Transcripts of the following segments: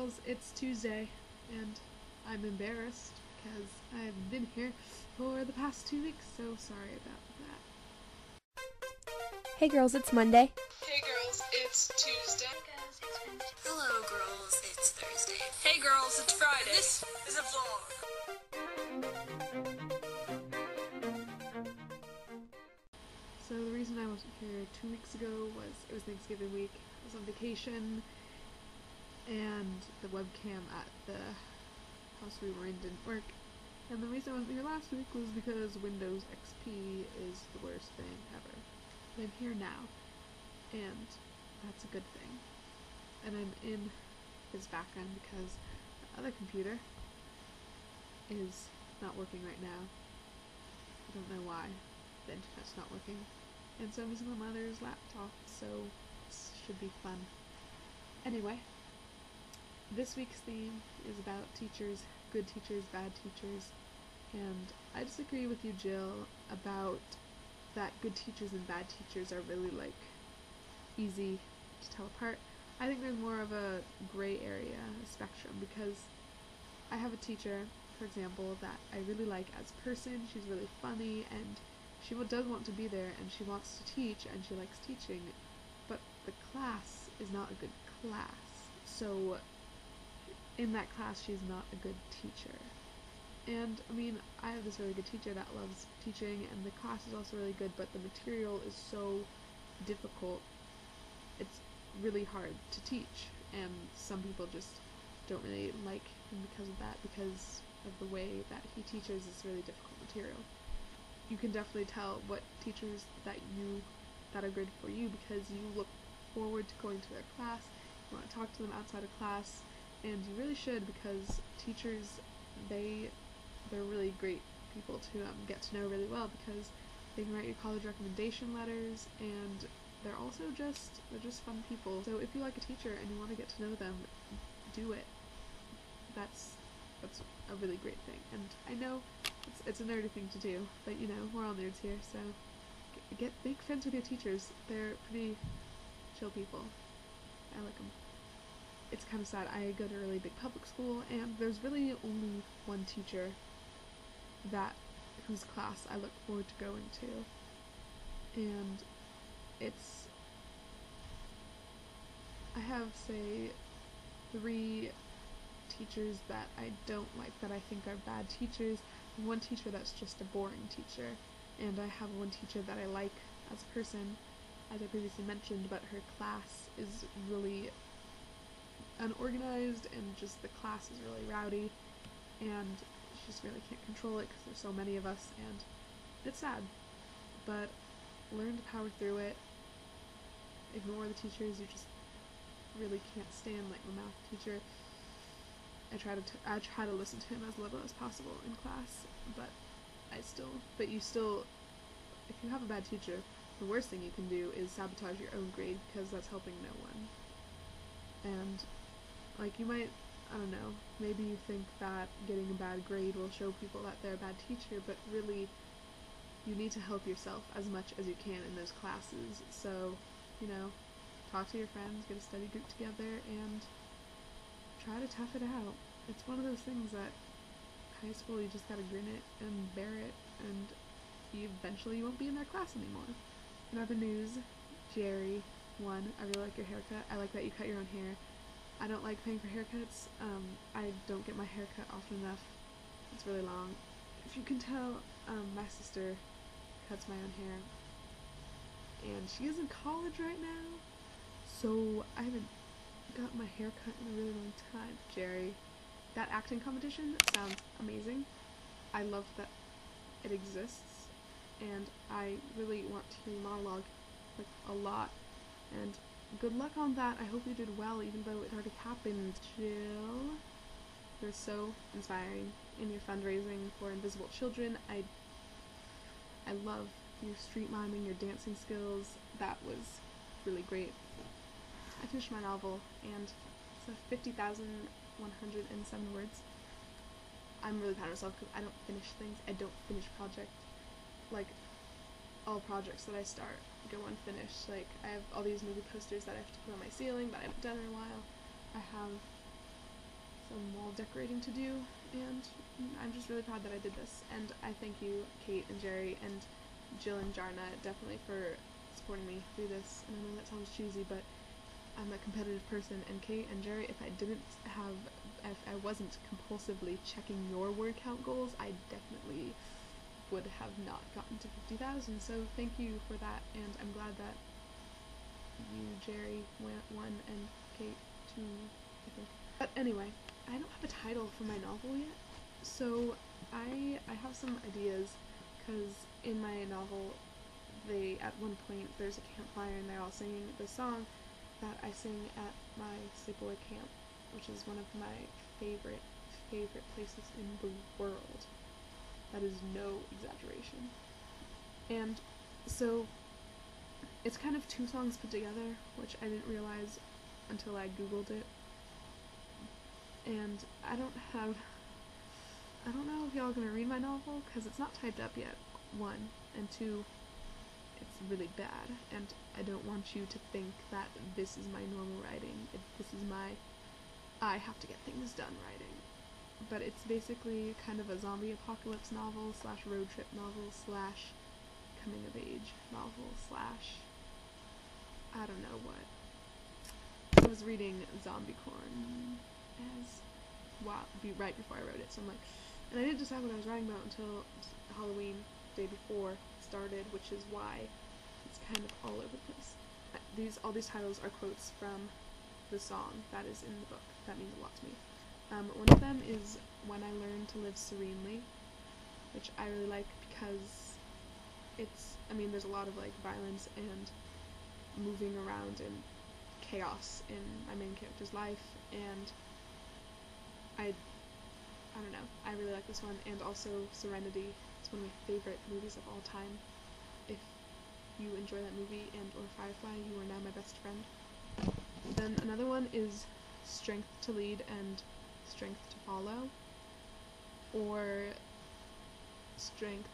girls, it's Tuesday, and I'm embarrassed because I've been here for the past 2 weeks, so sorry about that. Hey girls, it's Monday. Hey girls, it's Tuesday. Hello girls, it's Thursday. Hey girls, it's Friday. This is a vlog. So the reason I wasn't here 2 weeks ago was it was Thanksgiving week. I was on vacation, and the webcam at the house we were in didn't work. And the reason I wasn't here last week was because Windows XP is the worst thing ever. But I'm here now, and that's a good thing. And I'm in his background because the other computer is not working right now. I don't know why. The internet's not working. And so I'm using my mother's laptop, so this should be fun. Anyway, this week's theme is about teachers, good teachers, bad teachers, and I disagree with you, Jill, about that good teachers and bad teachers are really, like, easy to tell apart. I think there's more of a gray area, a spectrum, because I have a teacher, for example, that I really like as a person. She's really funny, and she does want to be there, and she wants to teach, and she likes teaching, but the class is not a good class. So in that class, she's not a good teacher. And, I mean, I have this really good teacher that loves teaching, and the class is also really good, but the material is so difficult. It's really hard to teach, and some people just don't really like him because of that, because of the way that he teaches is really difficult material. You can definitely tell what teachers that are good for you, because you look forward to going to their class, you want to talk to them outside of class, and you really should, because teachers, they're really great people to get to know really well, because they can write you college recommendation letters, and they're just fun people. So if you like a teacher and you want to get to know them, do it. That's a really great thing. And I know it's a nerdy thing to do, but you know, we're all nerds here, so make friends with your teachers. They're pretty chill people. I like them. It's kind of sad. I go to a really big public school, and there's really only one teacher whose class I look forward to going to. And I have, say, 3 teachers that I don't like, that I think are bad teachers, and one teacher that's just a boring teacher, and I have one teacher that I like as a person, as I previously mentioned, but her class is really unorganized, and just the class is really rowdy, and she just really can't control it because there's so many of us, and it's sad, but learn to power through it. Ignore the teachers you just really can't stand, like my math teacher. I try to listen to him as little as possible in class, but if you have a bad teacher, the worst thing you can do is sabotage your own grade, because that's helping no one. And, like, you might, I don't know, maybe you think that getting a bad grade will show people that they're a bad teacher, but really, you need to help yourself as much as you can in those classes. So, you know, talk to your friends, get a study group together, and try to tough it out. It's one of those things that high school, you just gotta grin it and bear it, and eventually you won't be in their class anymore. In other news, Jerry, I really like your haircut. I like that you cut your own hair. I don't like paying for haircuts. I don't get my hair cut often enough. It's really long. If you can tell, my sister cuts my own hair, and she is in college right now, so I haven't got my hair cut in a really long time. Jerry, that acting competition sounds amazing. I love that it exists, and I really want to hear you monologue, like, a lot, and good luck on that. I hope you did well, even though it already happened. Jill, you're so inspiring in your fundraising for Invisible Children. I love your street miming, your dancing skills. That was really great. I finished my novel, and it's 50,107 words. I'm really proud of myself because I don't finish things. I don't finish projects. Like, all projects that I start go unfinished. Like, I have all these movie posters that I have to put on my ceiling that I haven't done in a while. I have some wall decorating to do, and I'm just really proud that I did this. And I thank you, Kate and Jerry and Jill and Jarna, definitely for supporting me through this. And I know that sounds cheesy, but I'm a competitive person, and Kate and Jerry, if I wasn't compulsively checking your word count goals, I definitely would have not gotten to 50,000, so thank you for that, and I'm glad that you, Jerry, won, and Kate, 2, I think. But anyway, I don't have a title for my novel yet, so I have some ideas, because in my novel, at one point, there's a campfire, and they're all singing the song that I sing at my sleepaway camp, which is one of my favorite places in the world. That is no exaggeration. And so it's kind of 2 songs put together, which I didn't realize until I googled it. And I don't know if y'all are gonna read my novel, because it's not typed up yet, 1, and 2, it's really bad, and I don't want you to think that this is my normal writing. This is my I have to get things done writing. But it's basically kind of a zombie apocalypse novel / road trip novel / coming of age novel / I don't know what. I was reading Zombiecorn right before I wrote it, so I'm like, and I didn't decide what I was writing about until Halloween, day before it started, which is why it's kind of all over the place. All these titles are quotes from the song that is in the book. That means a lot to me. One of them is When I Learned to Live Serenely, which I really like because there's a lot of like violence and moving around and chaos in my main character's life, and I don't know, I really like this one, and also Serenity. It's one of my favorite movies of all time. If you enjoy that movie or Firefly, you are now my best friend. Then another one is Strength to Lead and Strength to Follow, or Strength.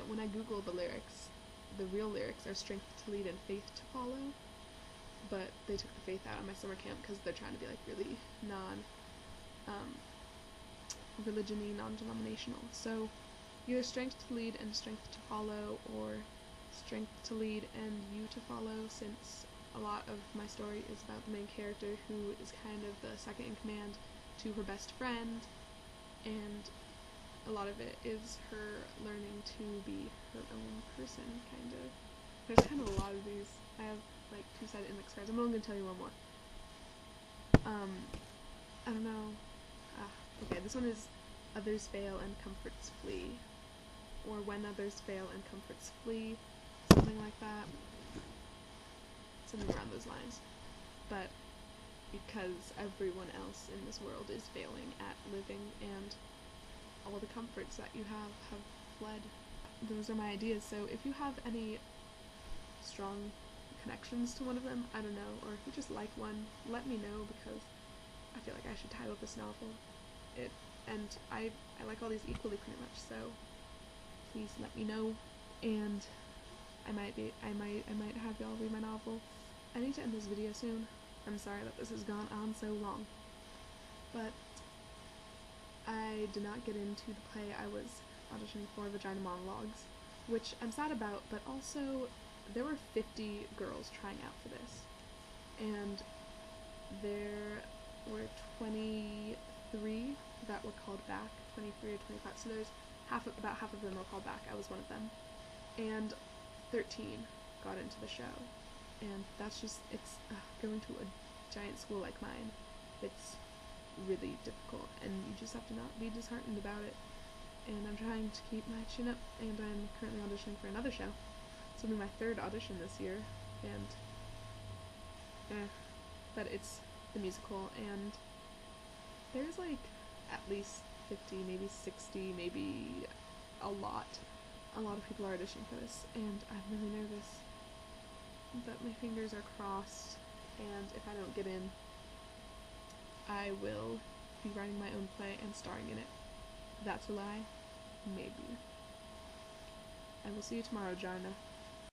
When I Google the lyrics, the real lyrics are Strength to Lead and Faith to Follow, but they took the faith out of my summer camp because they're trying to be like really religion-y, non-denominational. So either Strength to Lead and Strength to Follow, or Strength to Lead and You to Follow, since a lot of my story is about the main character, who is kind of the second in command to her best friend, and a lot of it is her learning to be her own person, kind of. There's kind of a lot of these. I have like 2-sided index cards. I'm only going to tell you one more. I don't know. Okay, this one is Others Fail and Comforts Flee, or When Others Fail and Comforts Flee, something like that. Something around those lines. But because everyone else in this world is failing at living, and all the comforts that you have fled. Those are my ideas, so if you have any strong connections to one of them, I don't know, or if you just like one, let me know, because I feel like I should title this novel. And I like all these equally pretty much, so please let me know, and I might have y'all read my novel. I need to end this video soon. I'm sorry that this has gone on so long, but I did not get into the play I was auditioning for, Vagina Monologues, which I'm sad about, but also there were 50 girls trying out for this, and there were 23 that were called back, 23 or 25, so there's about half of them were called back. I was one of them, and 13 got into the show, and that's just, going to a giant school like mine, it's really difficult, and you just have to not be disheartened about it, and I'm trying to keep my chin up, and I'm currently auditioning for another show. It's only my 3rd audition this year, and but it's the musical, and there's like at least 50, maybe 60, maybe a lot of people are auditioning for this, and I'm really nervous, but my fingers are crossed, and if I don't get in, I will be writing my own play and starring in it. That's a lie. Maybe. I will see you tomorrow, Jarna.